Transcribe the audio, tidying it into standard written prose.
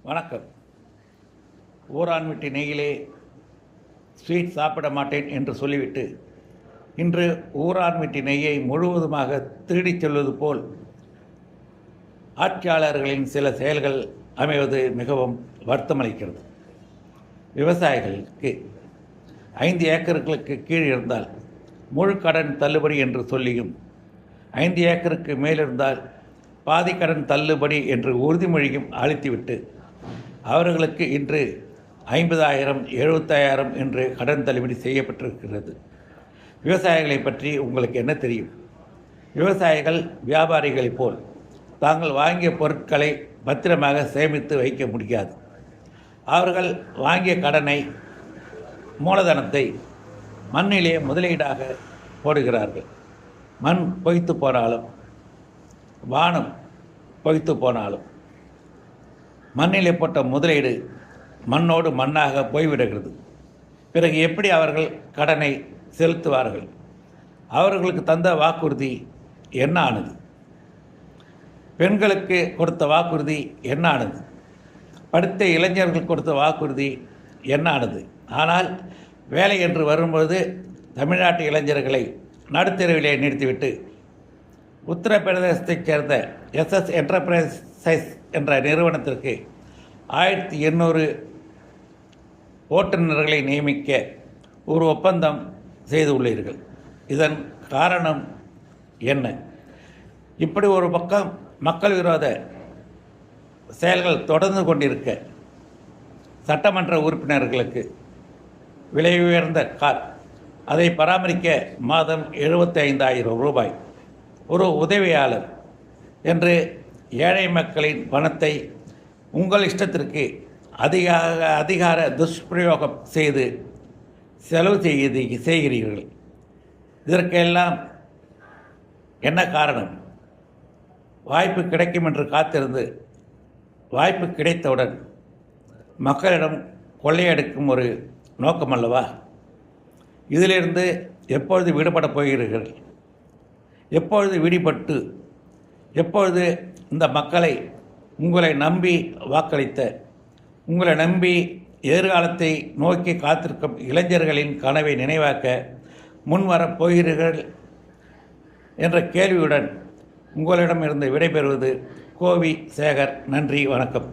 வணக்கம். ஊரான் வீட்டு நெய்யிலே ஸ்வீட் சாப்பிட மாட்டேன் என்று சொல்லிவிட்டு இன்று ஊரான் வீட்டு நெய்யை முழுவதுமாக திருடிச் செல்வது போல் ஆட்சியாளர்களின் சில செயல்கள் அமைவது மிகவும் வருத்தமளிக்கிறது. விவசாயிகளுக்கு 5 ஏக்கர்களுக்கு கீழ் இருந்தால் முழு கடன் தள்ளுபடி என்று சொல்லியும் 5 ஏக்கருக்கு மேலிருந்தால் பாதி கடன் தள்ளுபடி என்று உறுதிமொழியும் அளித்துவிட்டு அவர்களுக்கு இன்று 50,000 75,000 என்று கடன் தள்ளுபடி செய்யப்பட்டிருக்கிறது. விவசாயிகளை பற்றி உங்களுக்கு என்ன தெரியும்? விவசாயிகள் வியாபாரிகளைப் போல் தாங்கள் வாங்கிய பொருட்களை பத்திரமாக சேமித்து வைக்க முடியாது. அவர்கள் வாங்கிய கடனை மூலதனத்தை மண்ணிலே முதலீடாக போடுகிறார்கள். மண் பொய்த்து போனாலும் வானம் பொய்த்து போனாலும் மண்ணிலே போட்ட முதலீடு மண்ணோடு மண்ணாக போய்விடுகிறது. பிறகு எப்படி அவர்கள் கடனை செலுத்துவார்கள்? அவர்களுக்கு தந்த வாக்குறுதி என்ன ஆனது? பெண்களுக்கு கொடுத்த வாக்குறுதி என்ன ஆனது? படித்த இளைஞர்கள் கொடுத்த வாக்குறுதி என்ன ஆனது? ஆனால் வேலை என்று வரும்போது தமிழ்நாட்டு இளைஞர்களை நடுத்தெருவிலே நிறுத்திவிட்டு உத்தரப்பிரதேசத்தைச் சேர்ந்த SS என்டர்பிரைசஸ் என்ற நிறுவனத்திற்கு 1800 ஓட்டுநர்களை நியமிக்க ஒரு ஒப்பந்தம் செய்துள்ளீர்கள். இதன் காரணம் என்ன? இப்படி ஒரு பக்கம் மக்கள் விரோத செயல்கள் தொடர்ந்து கொண்டிருக்க சட்டமன்ற உறுப்பினர்களுக்கு விலை உயர்ந்த கார், அதை பராமரிக்க மாதம் 75,000 ரூபாய், ஒரு உதவியாளர் என்று ஏழை மக்களின் பணத்தை உங்கள் இஷ்டத்திற்கு அதிகார துஷ்பிரயோகம் செய்து செலவு செய்கிறீர்கள். இதற்கெல்லாம் என்ன காரணம்? வாய்ப்பு கிடைக்கும் என்று காத்திருந்து வாய்ப்பு கிடைத்தவுடன் மக்களிடம் கொள்ளையடிக்கும் ஒரு நோக்கம் அல்லவா? இதிலிருந்து எப்பொழுது விடுபடப் போகிறீர்கள்? எப்பொழுது விடுபட்டு எப்பொழுது இந்த மக்களை உங்களை நம்பி வாக்களித்த, உங்களை நம்பி எதிர்காலத்தை நோக்கி காத்திருக்கும் இளைஞர்களின் கனவை நினைவாக்க முன்வரப் போகிறீர்கள் என்ற கேள்வியுடன் உங்களிடமிருந்து விடைபெறுவது கோவி சேகர். நன்றி, வணக்கம்.